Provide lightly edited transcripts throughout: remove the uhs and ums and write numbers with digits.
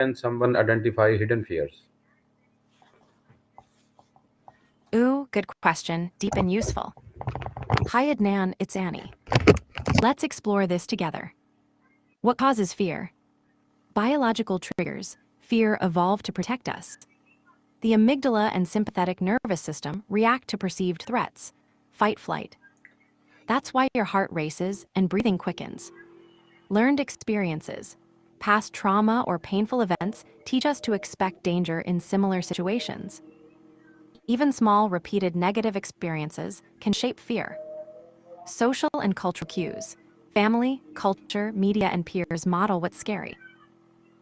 Can someone identify hidden fears? Ooh, good question, deep and useful. Hi Adnan, it's Annie. Let's explore this together. What causes fear? Biological triggers. Fear evolved to protect us. The amygdala and sympathetic nervous system react to perceived threats. Fight, flight. That's why your heart races and breathing quickens. Learned experiences. Past trauma or painful events teach us to expect danger in similar situations. Even small, repeated negative experiences can shape fear. Social and cultural cues. Family, culture, media, and peers model what's scary.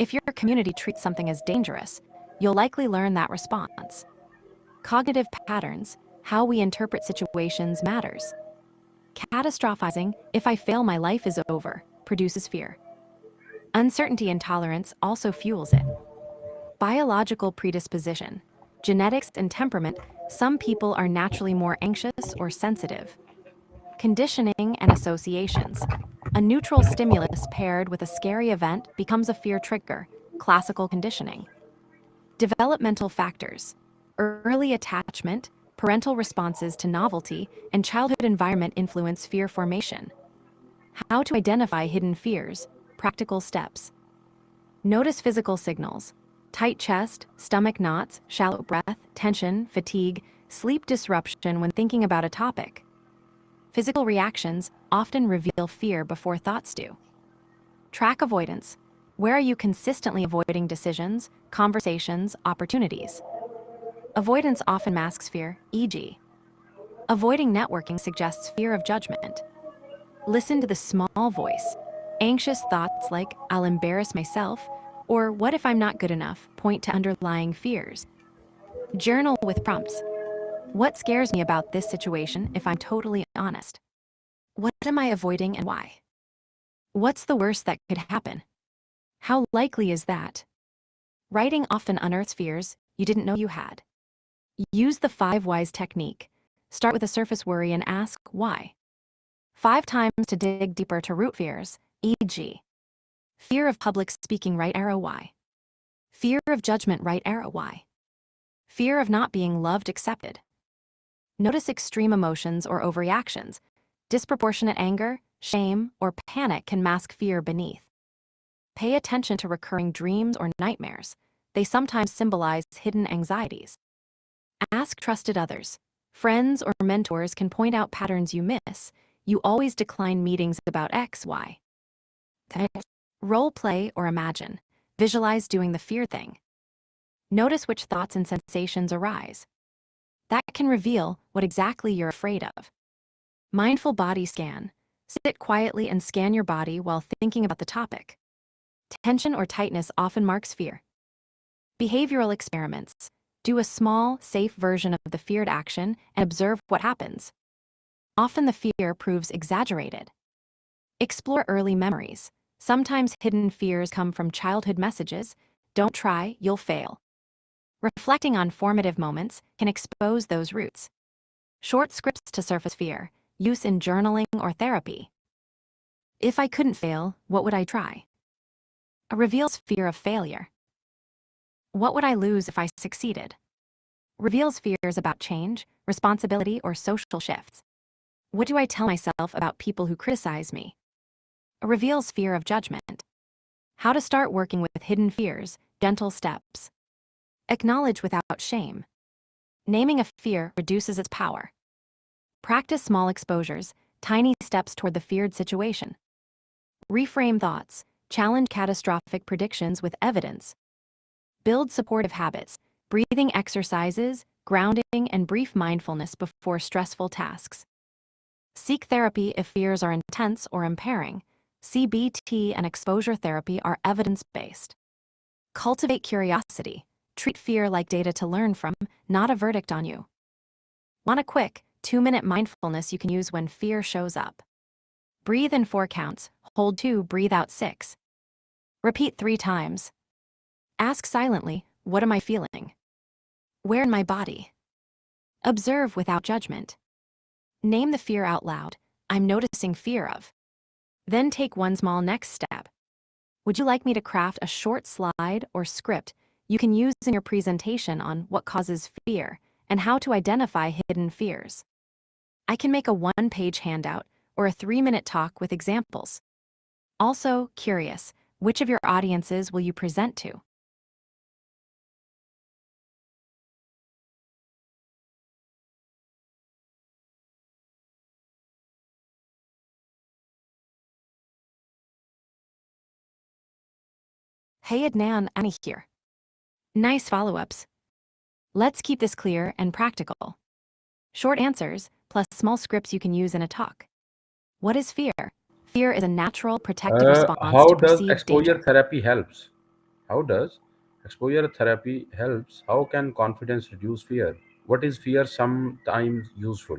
If your community treats something as dangerous, you'll likely learn that response. Cognitive patterns. How we interpret situations matters. Catastrophizing, if I fail, my life is over, produces fear. Uncertainty intolerance also fuels it. Biological predisposition. Genetics and temperament, some people are naturally more anxious or sensitive. Conditioning and associations. A neutral stimulus paired with a scary event becomes a fear trigger, classical conditioning. Developmental factors. Early attachment, parental responses to novelty, and childhood environment influence fear formation. How to identify hidden fears, practical steps. Notice physical signals. Tight chest, stomach knots, shallow breath, tension, fatigue, sleep disruption when thinking about a topic. Physical reactions often reveal fear before thoughts do. Track avoidance. Where are you consistently avoiding decisions, conversations, opportunities? Avoidance often masks fear, e.g., avoiding networking suggests fear of judgment. Listen to the small voice. Anxious thoughts like, I'll embarrass myself, or what if I'm not good enough, point to underlying fears. Journal with prompts. What scares me about this situation if I'm totally honest? What am I avoiding and why? What's the worst that could happen? How likely is that? Writing often unearths fears you didn't know you had. Use the 5 whys technique. Start with a surface worry and ask why. 5 times to dig deeper to root fears, e.g., fear of public speaking, right arrow why. Fear of judgment, right arrow why. Fear of not being loved, accepted. Notice extreme emotions or overreactions. Disproportionate anger, shame, or panic can mask fear beneath. Pay attention to recurring dreams or nightmares. They sometimes symbolize hidden anxieties. Ask trusted others. Friends or mentors can point out patterns you miss. You always decline meetings about X, Y. Role play or imagine. Visualize doing the fear thing. Notice which thoughts and sensations arise. That can reveal what exactly you're afraid of. Mindful body scan. Sit quietly and scan your body while thinking about the topic. Tension or tightness often marks fear. Behavioral experiments. Do a small, safe version of the feared action and observe what happens. Often the fear proves exaggerated. Explore early memories. Sometimes hidden fears come from childhood messages. Don't try, you'll fail. Reflecting on formative moments can expose those roots. Short scripts to surface fear. Use in journaling or therapy. If I couldn't fail, what would I try? Reveals fear of failure. What would I lose if I succeeded? Reveals fears about change, responsibility, or social shifts. What do I tell myself about people who criticize me? Reveals fear of judgment. How to start working with hidden fears, gentle steps. Acknowledge without shame. Naming a fear reduces its power. Practice small exposures, tiny steps toward the feared situation. Reframe thoughts. Challenge catastrophic predictions with evidence. Build supportive habits, breathing exercises, grounding, and brief mindfulness before stressful tasks. Seek therapy if fears are intense or impairing. CBT and exposure therapy are evidence-based. Cultivate curiosity. Treat fear like data to learn from, not a verdict on you. Want a quick, 2-minute mindfulness you can use when fear shows up? Breathe in 4 counts, hold 2, breathe out 6. Repeat 3 times. Ask silently, what am I feeling? Where in my body? Observe without judgment. Name the fear out loud. I'm noticing fear of. Then take one small next step. Would you like me to craft a short slide or script you can use in your presentation on what causes fear and how to identify hidden fears? I can make a one-page handout or a 3-minute talk with examples. Also, curious, which of your audiences will you present to? Hey Adnan, Annie here. Nice follow-ups. Let's keep this clear and practical. Short answers, plus small scripts you can use in a talk. What is fear? Fear is a natural protective response How to does perceived exposure danger. therapy helps? How does exposure therapy helps? How can confidence reduce fear? What is fear sometimes useful?